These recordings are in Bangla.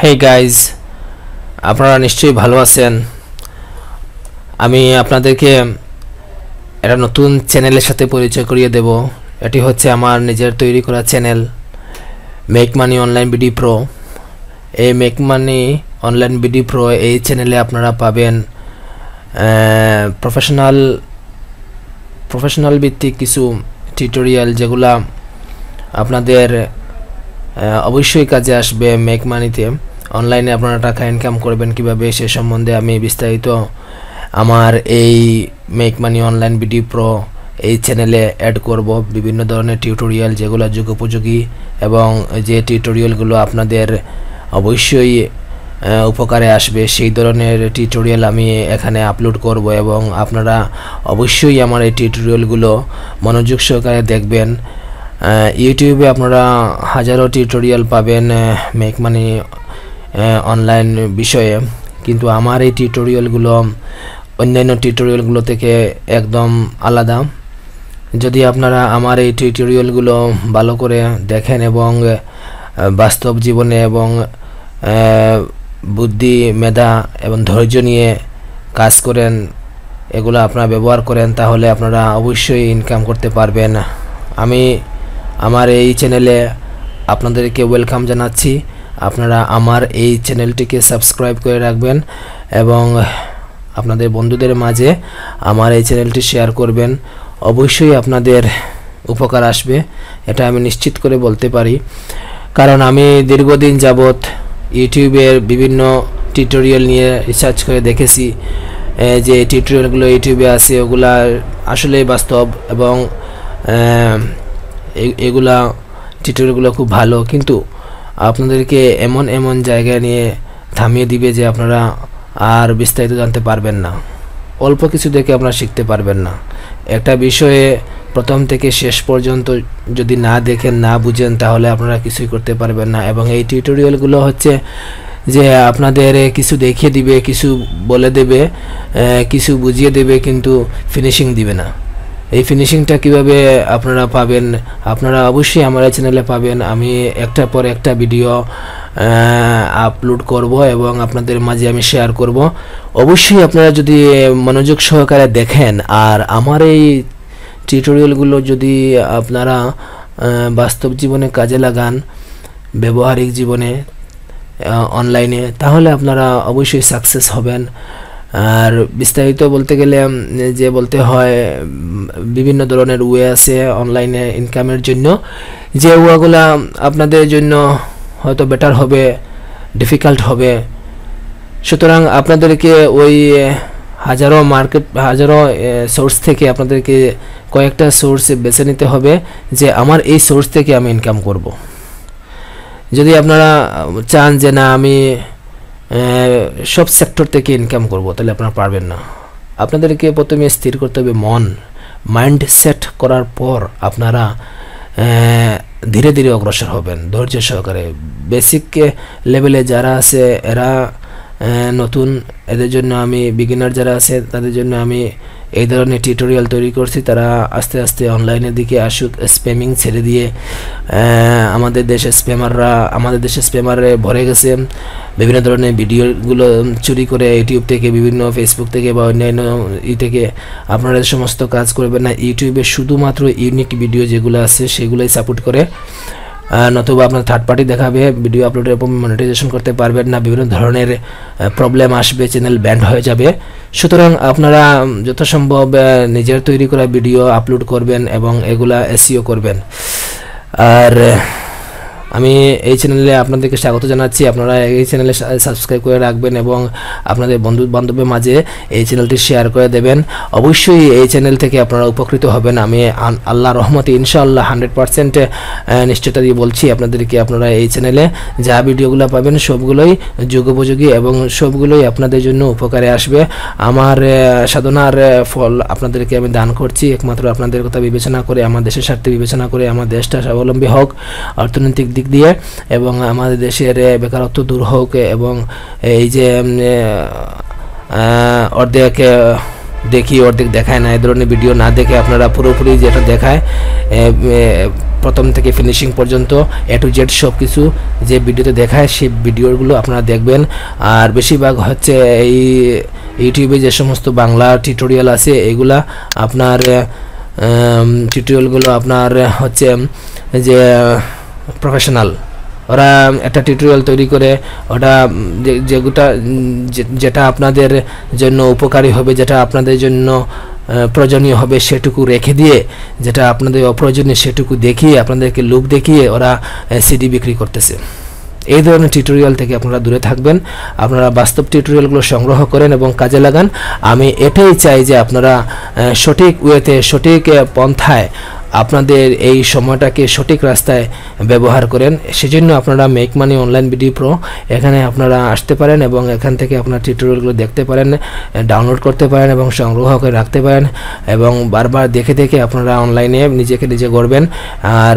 হেই গাইজ, আপনারা নিশ্চয়ই ভালো আছেন। আমি আপনাদেরকে একটা নতুন চ্যানেলের সাথে পরিচয় করিয়ে দেব। এটি হচ্ছে আমার নিজের তৈরি করা চ্যানেল মেক মানি অনলাইন বিডি প্রো। এই মেক মানি অনলাইন বিডি প্রো এই চ্যানেলে আপনারা পাবেন প্রফেশনাল ভিত্তিক কিছু টিউটোরিয়াল, যেগুলা আপনাদের অবশ্যই কাজে আসবে। মেক মানিতে অনলাইনে আপনারা টাকা ইনকাম করবেন কিভাবে, সে সম্বন্ধে আমি বিস্তারিত আমার এই মেক মানি অনলাইন বিডি প্রো এই চ্যানেলে অ্যাড করব। বিভিন্ন ধরনের টিউটোরিয়াল যেগুলো যুগোপযোগী এবং যে টিউটোরিয়ালগুলো আপনাদের অবশ্যই উপকারে আসবে, সেই ধরনের টিউটোরিয়াল আমি এখানে আপলোড করব এবং আপনারা অবশ্যই আমার এই টিউটোরিয়ালগুলো মনোযোগ সহকারে দেখবেন। ইউটিউবে আপনারা হাজারো টিউটোরিয়াল পাবেন মেক মানি অনলাইন বিষয়ে, কিন্তু আমার এই টিউটোরিয়ালগুলো অন্যান্য টিউটোরিয়ালগুলো থেকে একদম আলাদা। যদি আপনারা আমার এই টিউটোরিয়ালগুলো ভালো করে দেখেন এবং বাস্তব জীবনে এবং বুদ্ধি, মেধা এবং ধৈর্য নিয়ে কাজ করেন, এগুলো আপনারা ব্যবহার করেন, তাহলে আপনারা অবশ্যই ইনকাম করতে পারবেন। আমি আমার এই চ্যানেলে আপনাদেরকে ওয়েলকাম জানাচ্ছি। আপনারা আমার এই চ্যানেলটিকে সাবস্ক্রাইব করে রাখবেন এবং আপনাদের বন্ধুদের মাঝে আমার এই চ্যানেলটি শেয়ার করবেন। অবশ্যই আপনাদের উপকার আসবে, এটা আমি নিশ্চিত করে বলতে পারি, কারণ আমি দীর্ঘদিন যাবৎ ইউটিউবের বিভিন্ন টিউটোরিয়াল নিয়ে রিসার্চ করে দেখেছি যে টিউটোরিয়ালগুলো ইউটিউবে আছে ওগুলা আসলে বাস্তব এবং এগুলা টিউটোরিয়ালগুলো খুব ভালো, কিন্তু আপনাদেরকে এমন জায়গায় নিয়ে থামিয়ে দিবে যে আপনারা আর বিস্তারিত জানতে পারবেন না। অল্প কিছু দেখে আপনারা শিখতে পারবেন না। একটা বিষয়ে প্রথম থেকে শেষ পর্যন্ত যদি না দেখেন, না বুঝেন, তাহলে আপনারা কিছুই করতে পারবেন না। এবং এই টিউটোরিয়ালগুলো হচ্ছে যে আপনাদের কিছু দেখিয়ে দিবে, কিছু বলে দেবে, কিছু বুঝিয়ে দেবে, কিন্তু ফিনিশিং দিবে না। এই ফিনিশিংটা কিভাবে আপনারা পাবেন, আপনারা অবশ্যই আমার চ্যানেলে পাবেন। আমি একটার পর একটা ভিডিও আপলোড করব এবং আপনাদের মাঝে আমি শেয়ার করব। অবশ্যই আপনারা যদি মনোযোগ সহকারে দেখেন আর আমার এই টিউটোরিয়ালগুলো যদি আপনারা বাস্তব জীবনে কাজে লাগান, ব্যবহারিক জীবনে, অনলাইনে, তাহলে আপনারা অবশ্যই সাকসেস হবেন। আর বিস্তারিত বলতে গেলে যে বলতে হয়, বিভিন্ন ধরনের ওয়ে আছে অনলাইনে ইনকামের জন্য, যে ওয়েগুলো আপনাদের জন্য হয়তো বেটার হবে, ডিফিকাল্ট হবে। সুতরাং আপনাদেরকে ওই হাজারো সোর্স থেকে আপনাদেরকে কয়েকটা সোর্স বেছে নিতে হবে যে আমার এই সোর্স থেকে আমি ইনকাম করব। যদি আপনারা চান যে না আমি সব সেক্টর থেকে ইনকাম করব, তাহলে আপনারা পারবেন না। আপনাদেরকে প্রথমে স্থির করতে হবে মাইন্ড সেট করার পর আপনারা ধীরে ধীরে অগ্রসর হবেন ধৈর্য সহকারে। বেসিক লেভেলে যারা আছে এরা নতুন, এদের জন্য আমি বিগিনার যারা আছে তাদের জন্য আমি এই ধরনের টিউটোরিয়াল তৈরি করছি। তারা আস্তে আস্তে অনলাইনের দিকে আসুক, স্প্যামিং ছেড়ে দিয়ে। আমাদের দেশে স্প্যামারে ভরে গেছে। বিভিন্ন ধরনের ভিডিওগুলো চুরি করে ইউটিউব থেকে, বিভিন্ন ফেসবুক থেকে বা অন্যান্য থেকে আপনারা সমস্ত কাজ করবেন না। ইউটিউবে শুধুমাত্র ইউনিক ভিডিও যেগুলো আছে সেগুলোই সাপোর্ট করে, নতুবা আপনার থার্ড পার্টি দেখাবে, ভিডিও আপলোডের উপর মনিটাইজেশন করতে পারবেন না, বিভিন্ন ধরনের প্রবলেম আসবে, চ্যানেল ব্যান্ড হয়ে যাবে। সুতরাং আপনারা যত সম্ভব নিজের তৈরি করা ভিডিও আপলোড করবেন এবং এগুলা এসইও করবেন। আর আমি এই চ্যানেলে আপনাদেরকে স্বাগত জানাচ্ছি। আপনারা এই চ্যানেলে সাবস্ক্রাইব করে রাখবেন এবং আপনাদের বন্ধু বান্ধবের মাঝে এই চ্যানেলটি শেয়ার করে দেবেন। অবশ্যই এই চ্যানেল থেকে আপনারা উপকৃত হবেন। আমি আল্লাহ রহমতে ইনশাআল্লাহ 100% নিশ্চয়তা দিয়ে বলছি আপনাদেরকে, আপনারা এই চ্যানেলে যা ভিডিওগুলো পাবেন সবগুলোই যুগোপযোগী এবং সবগুলোই আপনাদের জন্য উপকারে আসবে। আমার সাধনার ফল আপনাদেরকে আমি দান করছি একমাত্র আপনাদের কথা বিবেচনা করে, আমার দেশের স্বার্থে বিবেচনা করে, আমার দেশটা স্বাবলম্বী হোক অর্থনৈতিক দিক দিয়ে এবং আমাদের দেশের বেকারত্ব দূর হোক এবং এই যে অর্ধেক দেখি অর্ধেক দেখায় না, এই ধরনের ভিডিও না দেখে আপনারা পুরোপুরি যেটা দেখায় প্রথম থেকে ফিনিশিং পর্যন্ত A to Z সব কিছু যে ভিডিওতে দেখায় সেই ভিডিওগুলো আপনারা দেখবেন। আর বেশিরভাগ হচ্ছে এই ইউটিউবে যে সমস্ত বাংলা টিউটোরিয়াল আছে এগুলা আপনার টিউটোরিয়ালগুলো আপনার হচ্ছে যে প্রফেশনাল, ওরা একটা টিউটোরিয়াল তৈরি করে ওটা যেটা আপনাদের জন্য উপকারী হবে, যেটা আপনাদের জন্য প্রয়োজনীয় হবে সেটুকু রেখে দিয়ে, যেটা আপনাদের অপ্রয়োজনীয় সেটুকু দেখিয়ে আপনাদেরকে লুক দেখিয়ে ওরা সিডি বিক্রি করতেছে। এই ধরনের টিউটোরিয়াল থেকে আপনারা দূরে থাকবেন, আপনারা বাস্তব টিউটোরিয়ালগুলো সংগ্রহ করেন এবং কাজে লাগান। আমি এটাই চাই যে আপনারা সঠিক ওয়েতে, সঠিক পন্থায় আপনাদের এই সময়টাকে সঠিক রাস্তায় ব্যবহার করেন। সেজন্য আপনারা make money online video pro এখানে আপনারা আসতে পারেন এবং এখান থেকে আপনার টিউটোরিয়ালগুলো দেখতে পারেন, ডাউনলোড করতে পারেন এবং সংগ্রহ করে রাখতে পারেন এবং বারবার দেখে দেখে আপনারা অনলাইনে নিজেকে নিজে গড়বেন। আর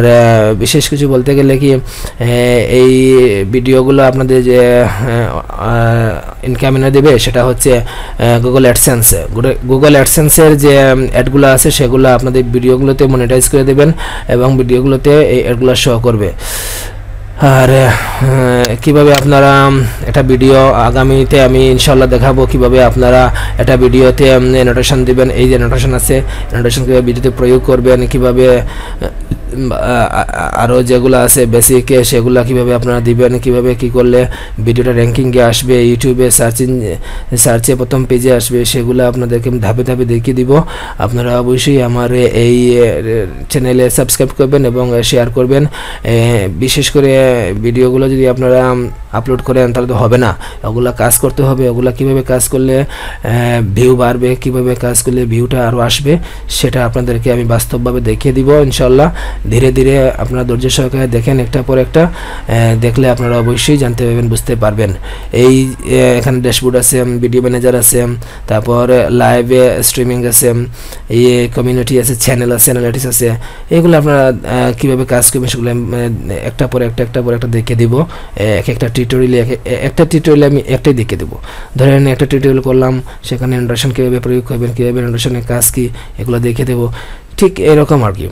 বিশেষ কিছু বলতে গেলে কি, এই ভিডিওগুলো আপনাদের যে ইনকাম এনে দেবে সেটা হচ্ছে গুগল অ্যাডসেন্স। গুগল অ্যাডসেন্সের যে অ্যাডগুলো আছে সেগুলো আপনাদের ভিডিওগুলোতে মনিটাইজ করে দেবেন এবং ভিডিওগুলোতে এই অ্যাডগুলো শো করবে। আর কিভাবে আপনারা একটা ভিডিও আগামীতে আমি ইনশাআল্লাহ দেখাবো কিভাবে আপনারা একটা ভিডিওতে নোটেশন দিবেন। এই যে নোটেশন আছে, নোটেশন কিভাবে ভিডিওতে প্রয়োগ করবেন, কিভাবে আরও যেগুলো আছে বেসিক সেগুলো কিভাবে আপনারা দিবেন, কিভাবে কি করলে ভিডিওটা র্যাঙ্কিংয়ে আসবে, ইউটিউবে সার্চে প্রথম পেজে আসবে, সেগুলো আপনাদেরকে ধাপে ধাপে দেখিয়ে দিব। আপনারা অবশ্যই আমার এই চ্যানেলে সাবস্ক্রাইব করবেন এবং শেয়ার করবেন। বিশেষ করে ভিডিওগুলো যদি আপনারা আপলোড করেন তাহলে তো হবে না, ওগুলো কাজ করতে হবে। ওগুলো কিভাবে কাজ করলে ভিউ বাড়বে, কিভাবে কাজ করলে ভিউটা আরও আসবে, সেটা আপনাদেরকে আমি বাস্তবভাবে দেখিয়ে দিব ইনশাআল্লাহ। ধীরে ধীরে আপনারা ধৈর্য সহকারে দেখেন, একটা পর একটা দেখলে আপনারা অবশ্যই জানতে পারবেন, বুঝতে পারবেন। এই এখানে ড্যাশবোর্ড আছে, ভিডিও ম্যানেজার আছে, তারপর লাইভে স্ট্রিমিং আছে, এই কমিউনিটি আছে, চ্যানেল আছে, অ্যানালিটিক্স আছে। এগুলো আপনারা কীভাবে কাজ করবেন সেগুলো একটা পর একটা দেখিয়ে দিব। একটা টিউটোরিয়ালে আমি একটাই দেখিয়ে দেবো। ধরেন একটা টিউটোরিয়াল করলাম, সেখানে নোটেশন কীভাবে প্রয়োগ করবেন, কীভাবে নোটেশনের কাজ কী, এগুলো দেখিয়ে দেবো। ঠিক এরকম আর কি।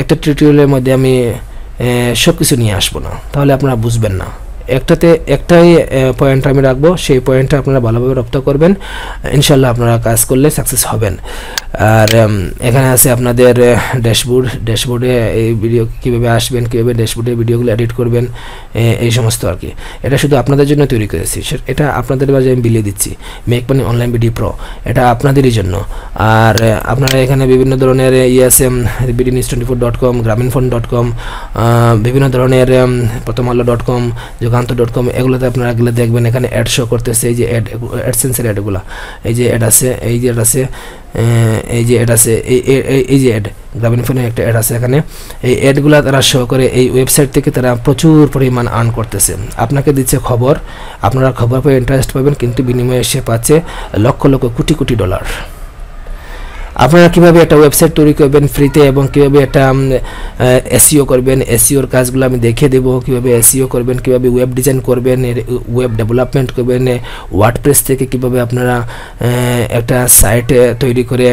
একটা টিউটোরিয়ালের মধ্যে আমি সব কিছু নিয়ে আসবো না, তাহলে আপনারা বুঝবেন না। একটাই পয়েন্ট আমি রাখবো, সেই পয়েন্টটা আপনারা ভালোভাবে রপ্ত করবেন, ইনশাল্লাহ আপনারা কাজ করলে সাকসেস হবেন। আর এখানে আছে আপনাদের ড্যাশবোর্ডে এই ভিডিও কীভাবে আসবেন, কীভাবে ড্যাশবোর্ডে ভিডিওগুলো এডিট করবেন, এই সমস্ত আর কি। এটা শুধু আপনাদের জন্য তৈরি করেছি, এটা আপনাদের মাঝে আমি বিলিয়ে দিচ্ছি। Make money online video pro এটা আপনাদেরই জন্য। আর আপনারা এখানে বিভিন্ন ধরনের আছে, bdnews24.com, graminphone.com, বিভিন্ন ধরনের প্রথম আলো.com, যুগান্ত.com, এগুলোতে আপনারা এগুলো দেখবেন। এখানে অ্যাড শো করতেছে, এই যে অ্যাডসেন্সের অ্যাডগুলো, এই যে অ্যাড আছে, এই যে অ্যাড আছে, এই যে অ্যাড গ্রামীণফোনে একটা অ্যাড আছে। এখানে এই অ্যাডগুলো তারা শো করে, এই ওয়েবসাইট থেকে তারা প্রচুর পরিমাণ আর্ন করতেছে। আপনাকে দিচ্ছে খবর, আপনারা খবর পেয়ে ইন্টারেস্ট পাবেন, কিন্তু বিনিময়ে সে পাচ্ছে লক্ষ লক্ষ কোটি কোটি ডলার। আপনারা কিভাবে একটা ওয়েবসাইট তৈরি করবেন ফ্রিতে এবং কিভাবে একটা এসইও করবেন, এসইওর কাজগুলো আমি দেখিয়ে দেবো। কিভাবে এসইও করবেন, কিভাবে ওয়েব ডিজাইন করবেন, ওয়েব ডেভেলপমেন্ট করবেন, ওয়ার্ডপ্রেস থেকে কিভাবে আপনারা একটা সাইট তৈরি করে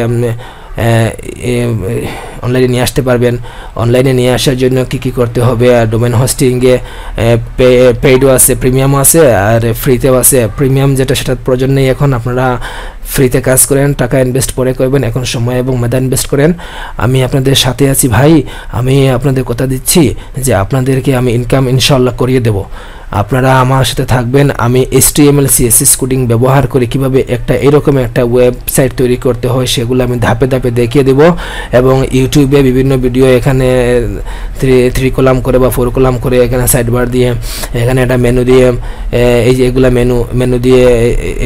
অনলাইনে নিয়ে আসতে পারবেন। অনলাইনে নিয়ে আসার জন্য কি করতে হবে, আর ডোমেন হোস্টিংয়ে পেইডও আছে, প্রিমিয়ামও আছে, আর ফ্রিতেও আছে। প্রিমিয়াম যেটা সেটার প্রয়োজন নেই এখন, আপনারা ফ্রিতে কাজ করেন, টাকা ইনভেস্ট পরে করবেন, এখন সময় এবং মেধা ইনভেস্ট করেন। আমি আপনাদের সাথে আছি ভাই, আমি আপনাদের কথা দিচ্ছি যে আপনাদেরকে আমি ইনকাম ইনশাআল্লাহ করিয়ে দেব। আপনারা আমার সাথে থাকবেন। আমি HTML CSS কোডিং ব্যবহার করে কিভাবে এরকম একটা ওয়েবসাইট তৈরি করতে হয় সেগুলো আমি ধাপে ধাপে দেখিয়ে দেব। এবং ইউটিউবে বিভিন্ন ভিডিও এখানে 3 কলাম করে বা 4 কলাম করে এখানে সাইড বার দিয়ে, এখানে একটা মেনু দিয়ে, এই যে এগুলা মেনু দিয়ে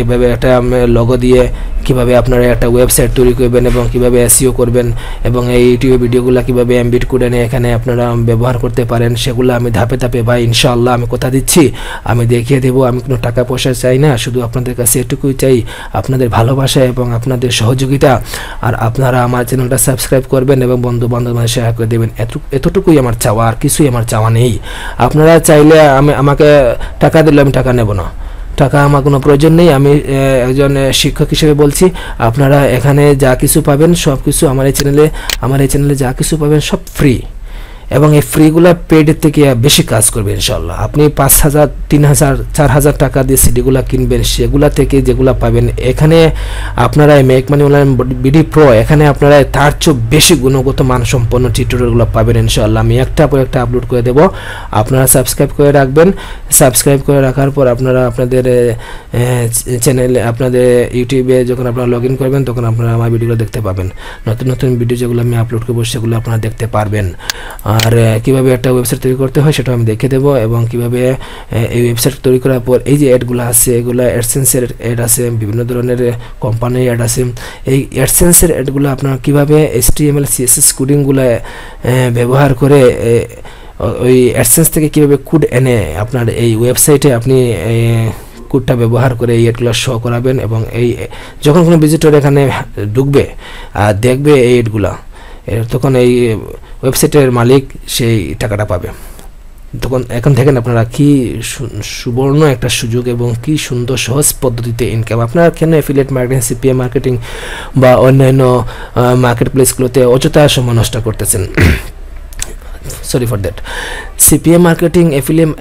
এইভাবে একটা লোগো দিয়ে কিভাবে আপনারা একটা ওয়েবসাইট তৈরি করবেন এবং কিভাবে SEO করবেন এবং এই ইউটিউব ভিডিওগুলো কিভাবে এমবিট কোড এনে এখানে আপনারা ব্যবহার করতে পারেন, সেগুলো আমি ধাপে ধাপে ভাই ইনশাআল্লাহ আমি কথা দিচ্ছি আমি দেখিয়ে দেব। আমি কোনো টাকা পয়সা চাই না, শুধু আপনাদের কাছে এটুকুই চাই, আপনাদের ভালোবাসা এবং আপনাদের সহযোগিতা। আর আপনারা আমার চ্যানেলটা সাবস্ক্রাইব করবেন এবং বন্ধু বান্ধবদের শেয়ার করে দেবেন, এতটুকুই আমার চাওয়া, আর কিছুই আমার চাওয়া নেই। আপনারা চাইলে আমাকে টাকা দিলে আমি টাকা নেব না, টাকা আমার কোনো প্রয়োজন নেই। আমি একজন শিক্ষক হিসেবে বলছি, আপনারা এখানে যা কিছু পাবেন সব কিছু আমার এই চ্যানেলে যা কিছু পাবেন সব ফ্রি। এবং এই ফ্রিগুলা পেডের থেকে বেশি কাজ করবে ইনশাল্লাহ। আপনি 5,000, 3,000, 4,000 টাকা দিয়ে সিডিগুলা কিনবেন, সেগুলা থেকে যেগুলা পাবেন এখানে আপনারা make money Online BD pro, এখানে আপনারা তার চেয়ে বেশি গুণগত মানসম্পন্ন টিউটোরিয়ালগুলো পাবেন ইনশাল্লাহ। আমি একটা পর একটা আপলোড করে দেব, আপনারা সাবস্ক্রাইব করে রাখবেন। সাবস্ক্রাইব করে রাখার পর আপনারা আপনাদের চ্যানেলে, আপনাদের ইউটিউবে যখন আপনারা লগ ইন করবেন তখন আপনারা আমার ভিডিওগুলো দেখতে পাবেন। নতুন নতুন ভিডিও যেগুলো আমি আপলোড করবো সেগুলো আপনারা দেখতে পারবেন। আর কীভাবে একটা ওয়েবসাইট তৈরি করতে হয় সেটা আমি দেখে দেবো, এবং কীভাবে এই ওয়েবসাইট তৈরি করার পর এই যে অ্যাডগুলো আছে এগুলো অ্যাডসেন্সের অ্যাড আছে, বিভিন্ন ধরনের কোম্পানির অ্যাড আছে। এই অ্যাডসেন্সের অ্যাডগুলো আপনারা কীভাবে HTML CSS কোডিংগুলো ব্যবহার করে ওই অ্যাডসেন্স থেকে কীভাবে কোড এনে আপনার এই ওয়েবসাইটে আপনি কোডটা ব্যবহার করে এই অ্যাডগুলো শো করাবেন, এবং এই যখন কোনো ভিজিটর এখানে ঢুকবে আর দেখবে এই অ্যাডগুলো, তখন এই ওয়েবসাইটের মালিক সেই টাকাটা পাবে। তখন এখন দেখেন আপনারা কি সুবর্ণ একটা সুযোগ এবং কি সুন্দর সহজ পদ্ধতিতে ইনকাম। আপনারা কেন অ্যাফিলিয়েট মার্কেটিং, CPA মার্কেটিং বা অন্যান্য মার্কেট প্লেসগুলোতে অযথা সময় নষ্ট করতেছেন? Sorry for that. CPA marketing,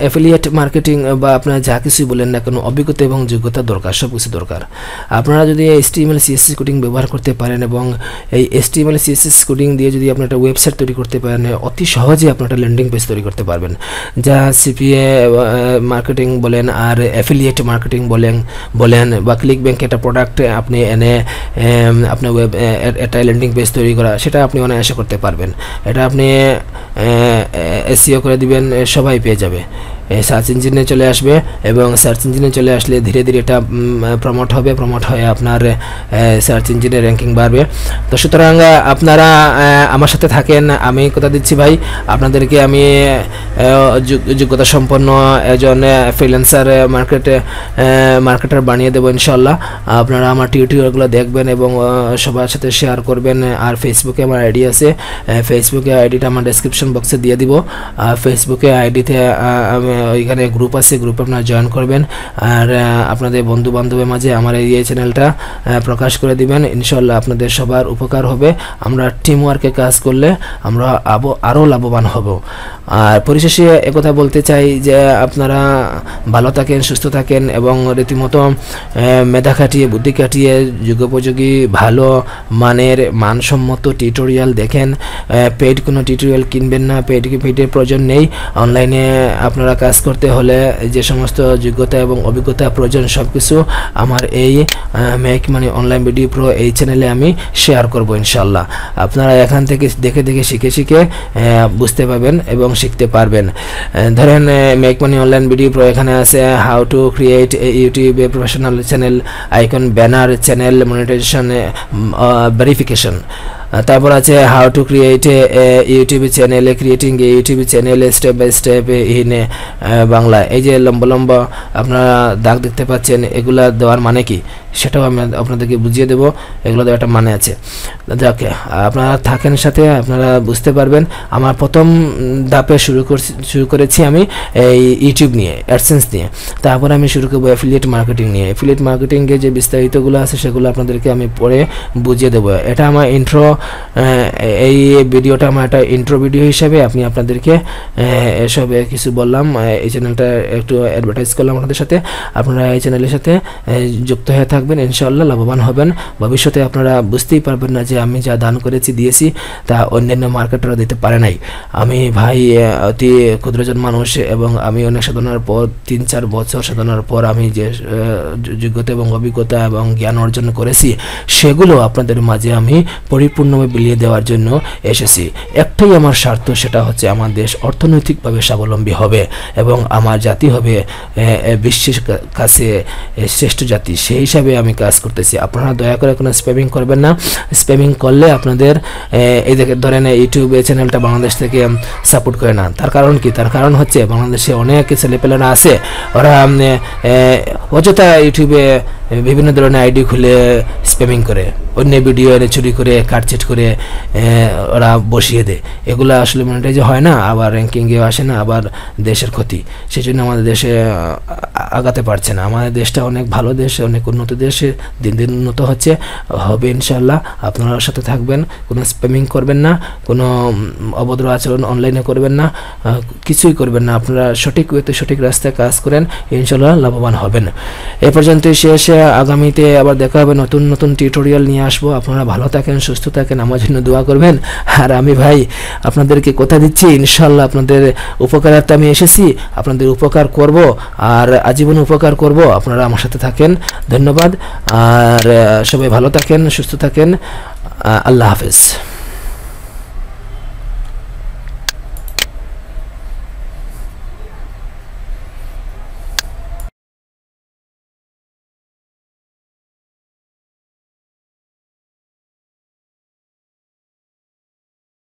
affiliate marketing বা আপনারা যা কিছুই বলেন না কেন, অভিজ্ঞতা এবং যোগ্যতা দরকার, সব কিছু দরকার। আপনারা যদি HTML CSS কোডিং ব্যবহার করতে পারেন এবং এই HTML CSS কোডিং দিয়ে যদি আপনি একটা ওয়েবসাইট তৈরি করতে পারেন, অতি সহজে আপনি একটা ল্যান্ডিং পেজ তৈরি করতে পারবেন। যা CPA মার্কেটিং বলেন আর অ্যাফিলিয়েট মার্কেটিং বলেন বা ক্লিক ব্যাংকে একটা প্রোডাক্ট আপনি এনে আপনার একটা ল্যান্ডিং পেজ তৈরি করা, সেটা আপনি অনায়াসে করতে পারবেন। এটা আপনি SEO করে দিবেন, সবাই পেয়ে যাবে। সার্চ ইঞ্জিনে চলে আসবে, এবং সার্চ ইঞ্জিনে চলে আসলে ধীরে ধীরে এটা প্রমোট হয়ে আপনার সার্চ ইঞ্জিনের র্যাঙ্কিং বাড়বে। তো সুতরাং আপনারা আমার সাথে থাকেন, আমি কথা দিচ্ছি ভাই, আপনাদেরকে আমি যোগ্যতা সম্পন্ন একজন ফ্রিল্যান্সার মার্কেটার বানিয়ে দেবো ইনশাল্লাহ। আপনারা আমার টিউটোরিয়ালগুলো দেখবেন এবং সবার সাথে শেয়ার করবেন। আর ফেসবুকে আমার আইডি আছে, ফেসবুকে আইডিটা আমার ডেসক্রিপশন বক্সে দিয়ে দিব। ফেসবুকে আইডিতে ওইখানে গ্রুপ আছে, গ্রুপে আপনারা জয়েন করবেন, আর আপনাদের বন্ধু বান্ধবের মাঝে আমার এই চ্যানেলটা প্রকাশ করে দিবেন। ইনশাল্লাহ আপনাদের সবার উপকার হবে। আমরা টিম ওয়ার্কে কাজ করলে আমরা আরও লাভবান হব। আর পরিশেষে একথা বলতে চাই যে আপনারা ভালো থাকেন, সুস্থ থাকেন এবং রীতিমতো মেধা খাটিয়ে, বুদ্ধি খাটিয়ে যুগোপযোগী ভালো মানের মানসম্মত টিউটোরিয়াল দেখেন। পেইড কোনো টিউটোরিয়াল কিনবেন না, পেইডের প্রয়োজন নেই। অনলাইনে আপনারা কাজ করতে হলে যে সমস্ত যোগ্যতা এবং অভিজ্ঞতা প্রয়োজন সব কিছু আমার এই মেক মানি অনলাইন ভিডিও প্রো এই চ্যানেলে আমি শেয়ার করব ইনশাল্লাহ। আপনারা এখান থেকে দেখে শিখে বুঝতে পারবেন এবং শিখতে পারবেন। ধরেন মেক মানি অনলাইন ভিডিও প্রো এখানে আছে হাউ টু ক্রিয়েট ইউটিউবে professional channel, icon, banner, channel monetization, verification. তারপর আছে how to create YouTube channel, creating a YouTube channel step by step in Bangla. এই যে লম্বা আপনারা দাগ দেখতে পাচ্ছেন, এগুলা দেওয়ার মানে কি সেটাও আমি আপনাদেরকে বুঝিয়ে দেবো। এগুলো দেওয়ার একটা মানে আছে। যাকে আপনারা থাকেন সাথে, আপনারা বুঝতে পারবেন। আমার প্রথম ধাপে শুরু করেছি আমি এই ইউটিউব নিয়ে, অ্যাডসেন্স নিয়ে। তারপরে আমি শুরু করবো অ্যাফিলিয়েট মার্কেটিং নিয়ে। অ্যাফিলিয়েট মার্কেটিংয়ে যে বিস্তারিতগুলো আছে সেগুলো আপনাদেরকে আমি পরে বুঝিয়ে দেবো। এটা আমার ইন্ট্রো, এই ভিডিওটা আমার একটা ইন্ট্রো ভিডিও হিসাবে আমি আপনাদেরকে এসব কিছু বললাম। এই চ্যানেলটা একটু অ্যাডভার্টাইজ করলাম আপনাদের সাথে। আপনারা এই চ্যানেলের সাথে যুক্ত হয়ে থাকবেন, ইনশাআল্লাহ লাভবান হবেন। ভবিষ্যতে আপনারা বুঝতেই পারবেন না যে আমি যা দান করেছি, দিয়েছি, তা অন্যান্য মার্কেটাররা দিতে পারে নাই। আমি ভাই অতি ক্ষুদ্রজন মানুষ, এবং আমি অনেক সাধনার পর 3-4 বছর সাধনার পর আমি যে যোগ্যতা এবং অভিজ্ঞতা এবং জ্ঞান অর্জন করেছি সেগুলো আপনাদের মাঝে আমি পরিপূর্ণভাবে বিলিয়ে দেওয়ার জন্য এসেছি। একটাই আমার স্বার্থ, সেটা হচ্ছে আমার দেশ অর্থনৈতিকভাবে স্বাবলম্বী হবে এবং আমার জাতি হবে বিশ্বের কাছে শ্রেষ্ঠ জাতি। সেই হিসাবে আমি কাজ করতেছি। আপনারা দয়া করে কোনো স্প্যামিং করবেন না। স্প্যামিং করলে আপনাদের এই ধরেন ইউটিউব চ্যানেলটা বাংলাদেশ থেকে সাপোর্ট করে না। তার কারণ কি? তার কারণ হচ্ছে বাংলাদেশে অনেক ছেলেপেলেরা আছে, ওরা অযথা ইউটিউবে বিভিন্ন ধরনের আইডি খুলে স্প্যামিং করে, অন্য ভিডিও এনে চুরি করে কাটচেট করে ওরা বসিয়ে দেয়। এগুলো আসলে মনিটাইজ হয় না, আবার র্যাঙ্কিংয়েও আসে না, আবার দেশের ক্ষতি। সেই জন্য আমাদের দেশে আগাতে পারছে না। আমাদের দেশটা অনেক ভালো দেশ, অনেক উন্নত দেশে, দিন দিন উন্নত হচ্ছে, হবে ইনশাল্লাহ। আপনারা সাথে থাকবেন, কোনো স্প্যামিং করবেন না, কোনো অভদ্র আচরণ অনলাইনে করবেন না, কিছুই করবেন না। আপনারা সঠিক ওয়েতে সঠিক রাস্তায় কাজ করেন, ইনশাল্লাহ লাভবান হবেন। এ পর্যন্তই শেষ। আগামীতে আবার দেখা হবে, নতুন নতুন টিউটোরিয়াল নিয়ে আসবো। আপনারা ভালো থাকেন, সুস্থ থাকেন, আমার জন্য দোয়া করবেন। আর আমি ভাই আপনাদেরকে কথা দিচ্ছি, ইনশাল্লাহ আপনাদের উপকারার্থে আমি এসেছি, আপনাদের উপকার করব আর আজীবন উপকার করব। আপনারা আমার সাথে থাকেন, ধন্যবাদ। আর সবাই ভালো থাকেন, সুস্থ থাকেন, আল্লাহ হাফেজ।